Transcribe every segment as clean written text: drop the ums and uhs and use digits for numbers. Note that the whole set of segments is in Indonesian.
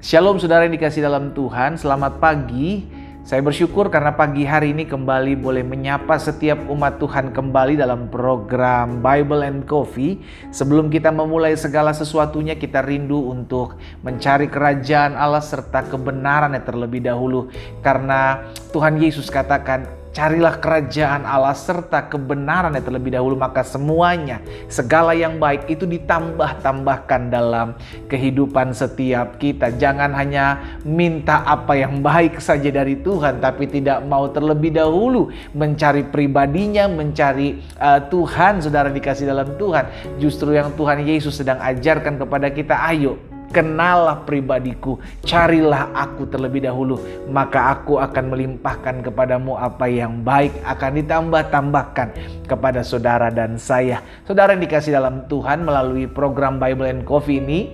Shalom saudara yang dikasih dalam Tuhan, selamat pagi. Saya bersyukur karena pagi hari ini kembali boleh menyapa setiap umat Tuhan kembali dalam program Bible and Coffee. Sebelum kita memulai segala sesuatunya, kita rindu untuk mencari kerajaan Allah serta kebenarannya terlebih dahulu. Karena Tuhan Yesus katakan, carilah kerajaan Allah serta kebenarannya terlebih dahulu, maka semuanya, segala yang baik itu ditambah-tambahkan dalam kehidupan setiap kita. Jangan hanya minta apa yang baik saja dari Tuhan, tapi tidak mau terlebih dahulu mencari pribadinya, mencari Tuhan. Saudara dikasih dalam Tuhan, justru yang Tuhan Yesus sedang ajarkan kepada kita, ayo kenallah pribadiku, carilah aku terlebih dahulu, maka aku akan melimpahkan kepadamu apa yang baik, akan ditambah-tambahkan kepada saudara dan saya. Saudara yang dikasih dalam Tuhan, melalui program Bible and Coffee ini,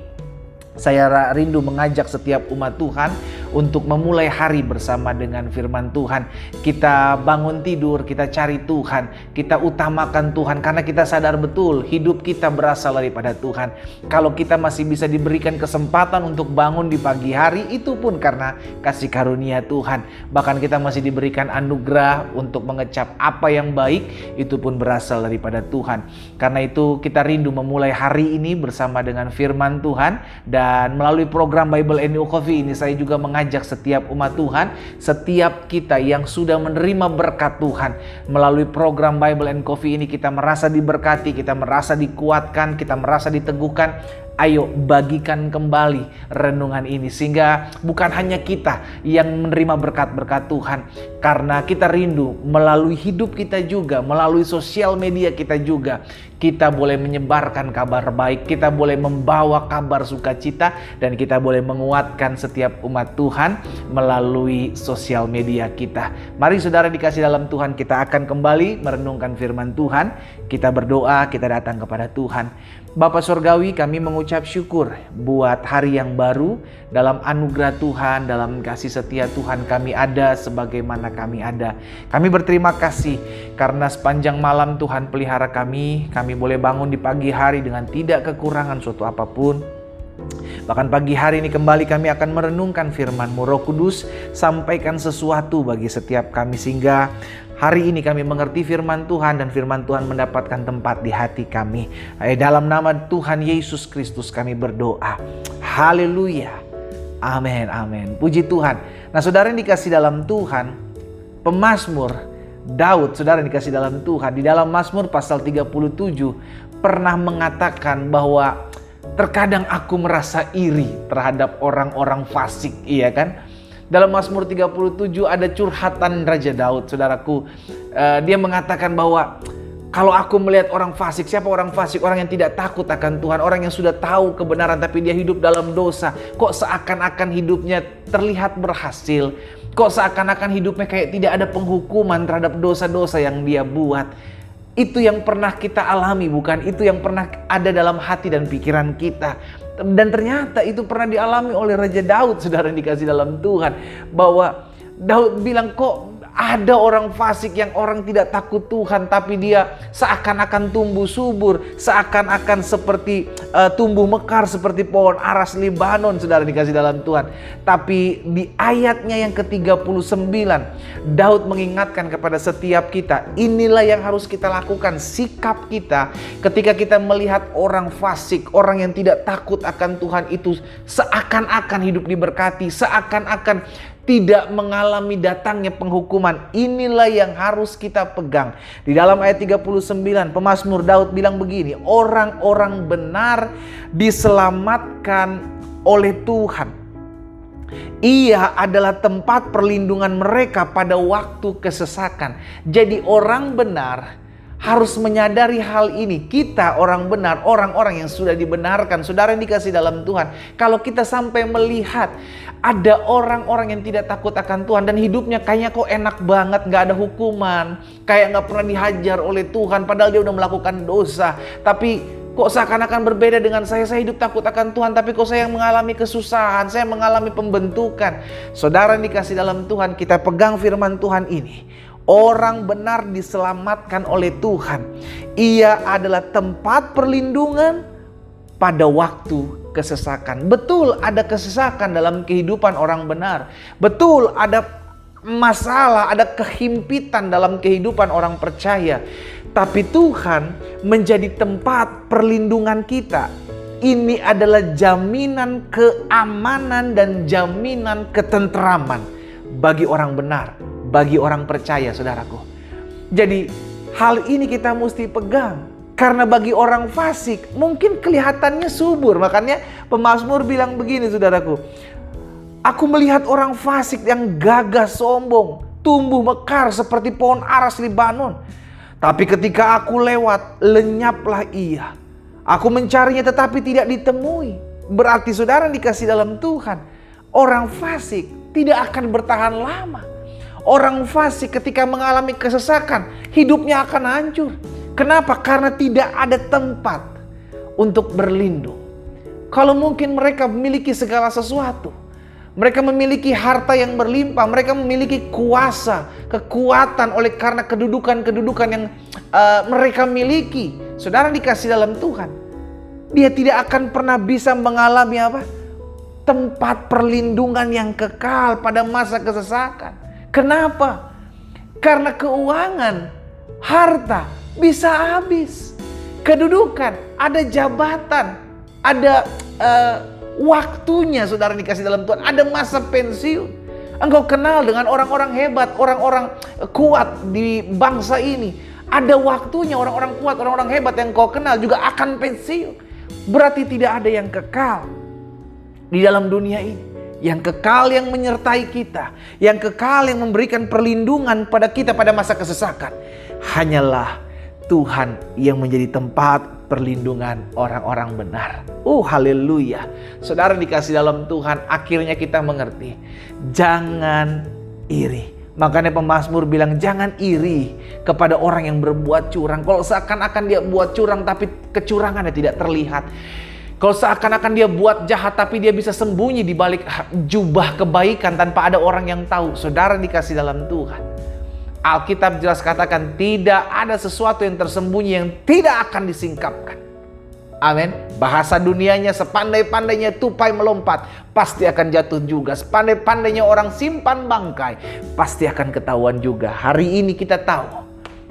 saya rindu mengajak setiap umat Tuhan untuk memulai hari bersama dengan firman Tuhan. Kita bangun tidur, kita cari Tuhan, kita utamakan Tuhan karena kita sadar betul hidup kita berasal daripada Tuhan. Kalau kita masih bisa diberikan kesempatan untuk bangun di pagi hari, itu pun karena kasih karunia Tuhan. Bahkan kita masih diberikan anugerah untuk mengecap apa yang baik, itu pun berasal daripada Tuhan. Karena itu kita rindu memulai hari ini bersama dengan firman Tuhan. Dan melalui program Bible and Coffee ini, saya juga mengajak setiap umat Tuhan, setiap kita yang sudah menerima berkat Tuhan. Melalui program Bible and Coffee ini kita merasa diberkati, kita merasa dikuatkan, kita merasa diteguhkan. Ayo bagikan kembali renungan ini, sehingga bukan hanya kita yang menerima berkat-berkat Tuhan, karena kita rindu melalui hidup kita juga, melalui sosial media kita juga, kita boleh menyebarkan kabar baik, kita boleh membawa kabar sukacita, dan kita boleh menguatkan setiap umat Tuhan melalui sosial media kita. Mari saudara dikasih dalam Tuhan, kita akan kembali merenungkan firman Tuhan. Kita berdoa, kita datang kepada Tuhan. Bapa Surgawi, kami mengucap syukur buat hari yang baru. Dalam anugerah Tuhan, dalam kasih setia Tuhan, kami ada sebagaimana kami ada. Kami berterima kasih karena sepanjang malam Tuhan pelihara kami. Kami boleh bangun di pagi hari dengan tidak kekurangan suatu apapun. Bahkan pagi hari ini kembali kami akan merenungkan firman-Mu. Roh Kudus, sampaikan sesuatu bagi setiap kami, sehingga hari ini kami mengerti firman Tuhan dan firman Tuhan mendapatkan tempat di hati kami. Dalam nama Tuhan Yesus Kristus kami berdoa. Haleluya. Amin, amin. Puji Tuhan. Nah saudara yang dikasih dalam Tuhan, pemazmur Daud, saudara yang dikasih dalam Tuhan, di dalam Mazmur pasal 37 pernah mengatakan bahwa terkadang aku merasa iri terhadap orang-orang fasik, iya kan? Dalam Mazmur 37 ada curhatan Raja Daud, saudaraku. Dia mengatakan bahwa kalau aku melihat orang fasik, siapa orang fasik? Orang yang tidak takut akan Tuhan, orang yang sudah tahu kebenaran tapi dia hidup dalam dosa. Kok seakan-akan hidupnya terlihat berhasil? Kok seakan-akan hidupnya kayak tidak ada penghukuman terhadap dosa-dosa yang dia buat? Itu yang pernah kita alami, bukan? Itu yang pernah ada dalam hati dan pikiran kita. Dan ternyata itu pernah dialami oleh Raja Daud, saudara yang dikasih dalam Tuhan. Bahwa Daud bilang, kok ada orang fasik yang orang tidak takut Tuhan, tapi dia seakan-akan tumbuh subur, seakan-akan seperti tumbuh mekar seperti pohon aras Libanon, saudara dikasih dalam Tuhan. Tapi di ayatnya yang ke-39, Daud mengingatkan kepada setiap kita, inilah yang harus kita lakukan, sikap kita ketika kita melihat orang fasik, orang yang tidak takut akan Tuhan itu seakan-akan hidup diberkati, seakan-akan tidak mengalami datangnya penghukuman. Inilah yang harus kita pegang. Di dalam ayat 39, pemazmur Daud bilang begini, orang-orang benar diselamatkan oleh Tuhan. Ia adalah tempat perlindungan mereka pada waktu kesesakan. Jadi orang benar harus menyadari hal ini. Kita orang benar, orang-orang yang sudah dibenarkan, saudara yang dikasih dalam Tuhan. Kalau kita sampai melihat ada orang-orang yang tidak takut akan Tuhan dan hidupnya kayaknya kok enak banget, gak ada hukuman, kayak gak pernah dihajar oleh Tuhan padahal dia udah melakukan dosa, tapi kok seakan-akan berbeda dengan saya hidup takut akan Tuhan, tapi kok saya yang mengalami kesusahan, saya mengalami pembentukan. Saudara yang dikasih dalam Tuhan, kita pegang firman Tuhan ini. Orang benar diselamatkan oleh Tuhan. Ia adalah tempat perlindungan pada waktu kesesakan. Betul ada kesesakan dalam kehidupan orang benar. Betul ada masalah, ada kehimpitan dalam kehidupan orang percaya. Tapi Tuhan menjadi tempat perlindungan kita. Ini adalah jaminan keamanan dan jaminan ketenteraman bagi orang benar, bagi orang percaya, saudaraku. Jadi hal ini kita mesti pegang. Karena bagi orang fasik mungkin kelihatannya subur. Makanya pemazmur bilang begini, saudaraku. Aku melihat orang fasik yang gagah sombong, tumbuh mekar seperti pohon aras Libanon. Tapi ketika aku lewat, lenyaplah ia. Aku mencarinya tetapi tidak ditemui. Berarti saudara dikasih dalam Tuhan, orang fasik tidak akan bertahan lama. Orang fasik ketika mengalami kesesakan, hidupnya akan hancur. Kenapa? Karena tidak ada tempat untuk berlindung. Kalau mungkin mereka memiliki segala sesuatu, mereka memiliki harta yang berlimpah, mereka memiliki kuasa, kekuatan oleh karena kedudukan yang mereka miliki. Saudara dikasih dalam Tuhan, dia tidak akan pernah bisa mengalami tempat perlindungan yang kekal pada masa kesesakan. Kenapa? Karena keuangan, harta bisa habis. Kedudukan, ada jabatan, ada waktunya saudara dikasih dalam Tuhan. Ada masa pensiun. Engkau kenal dengan orang-orang hebat, orang-orang kuat di bangsa ini. Ada waktunya orang-orang kuat, orang-orang hebat yang kau kenal juga akan pensiun. Berarti tidak ada yang kekal di dalam dunia ini. Yang kekal yang menyertai kita, yang kekal yang memberikan perlindungan pada kita pada masa kesesakan, hanyalah Tuhan yang menjadi tempat perlindungan orang-orang benar. Haleluya. Saudara dikasih dalam Tuhan, akhirnya kita mengerti. Jangan iri. Makanya pemazmur bilang jangan iri kepada orang yang berbuat curang. Kalau seakan-akan dia buat curang tapi kecurangannya tidak terlihat. Kalau seakan-akan dia buat jahat tapi dia bisa sembunyi di balik jubah kebaikan tanpa ada orang yang tahu. Saudara dikasih dalam Tuhan, Alkitab jelas katakan tidak ada sesuatu yang tersembunyi yang tidak akan disingkapkan. Amin. Bahasa dunianya sepandai-pandainya tupai melompat, pasti akan jatuh juga. Sepandai-pandainya orang simpan bangkai, pasti akan ketahuan juga. Hari ini kita tahu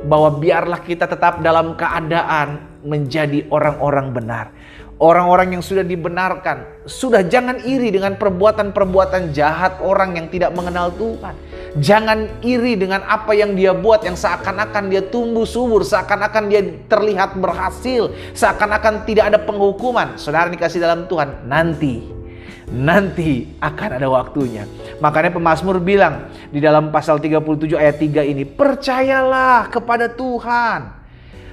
bahwa biarlah kita tetap dalam keadaan menjadi orang-orang benar. Orang-orang yang sudah dibenarkan, sudah jangan iri dengan perbuatan-perbuatan jahat orang yang tidak mengenal Tuhan. Jangan iri dengan apa yang dia buat yang seakan-akan dia tumbuh subur, seakan-akan dia terlihat berhasil, seakan-akan tidak ada penghukuman. Saudara dikasih dalam Tuhan, nanti akan ada waktunya. Makanya pemazmur bilang di dalam pasal 37 ayat 3 ini, percayalah kepada Tuhan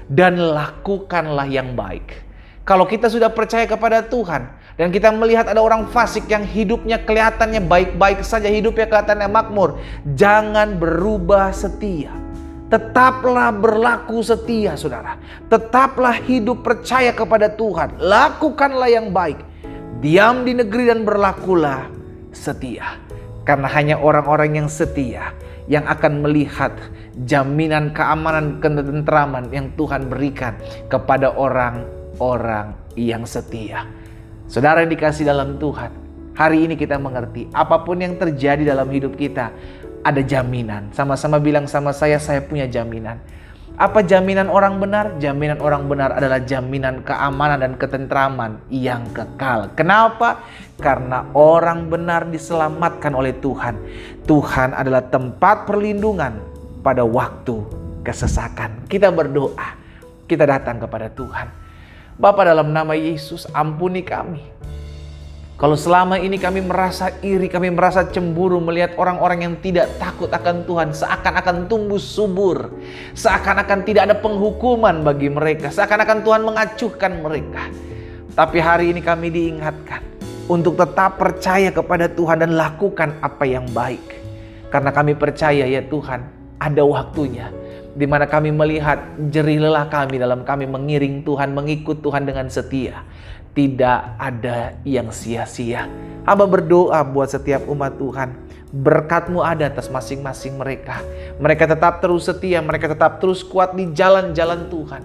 dan lakukanlah yang baik. Kalau kita sudah percaya kepada Tuhan dan kita melihat ada orang fasik yang hidupnya kelihatannya baik-baik saja, hidupnya kelihatannya makmur, jangan berubah setia. Tetaplah berlaku setia, saudara. Tetaplah hidup percaya kepada Tuhan. Lakukanlah yang baik. Diam di negeri dan berlakulah setia. Karena hanya orang-orang yang setia yang akan melihat jaminan keamanan, ketenteraman yang Tuhan berikan kepada orang yang setia. Saudara yang dikasih dalam Tuhan, hari ini kita mengerti apapun yang terjadi dalam hidup kita ada jaminan. Sama-sama bilang sama saya punya jaminan. Apa jaminan orang benar? Jaminan orang benar adalah jaminan keamanan dan ketenteraman yang kekal. Kenapa? Karena orang benar diselamatkan oleh Tuhan. Tuhan adalah tempat perlindungan pada waktu kesesakan. Kita berdoa, kita datang kepada Tuhan. Bapa, dalam nama Yesus, ampuni kami. Kalau selama ini kami merasa iri, kami merasa cemburu melihat orang-orang yang tidak takut akan Tuhan, seakan-akan tumbuh subur, seakan-akan tidak ada penghukuman bagi mereka, seakan-akan Tuhan mengacuhkan mereka. Tapi hari ini kami diingatkan untuk tetap percaya kepada Tuhan dan lakukan apa yang baik. Karena kami percaya ya Tuhan, ada waktunya di mana kami melihat jerih lelah kami dalam kami mengiring Tuhan, mengikut Tuhan dengan setia. Tidak ada yang sia-sia. Hamba berdoa buat setiap umat Tuhan, berkat-Mu ada atas masing-masing mereka. Mereka tetap terus setia, mereka tetap terus kuat di jalan-jalan Tuhan.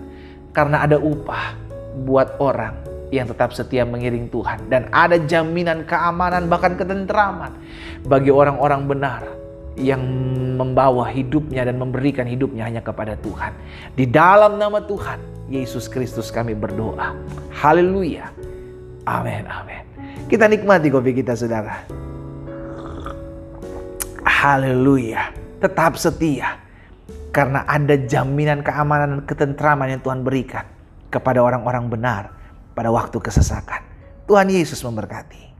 Karena ada upah buat orang yang tetap setia mengiring Tuhan. Dan ada jaminan keamanan bahkan ketenteraman bagi orang-orang benar yang membawa hidupnya dan memberikan hidupnya hanya kepada Tuhan. Di dalam nama Tuhan Yesus Kristus kami berdoa. Haleluya. Amin, amin. Kita nikmati kopi kita, saudara. Haleluya. Tetap setia. Karena ada jaminan keamanan dan ketentraman yang Tuhan berikan kepada orang-orang benar pada waktu kesesakan. Tuhan Yesus memberkati.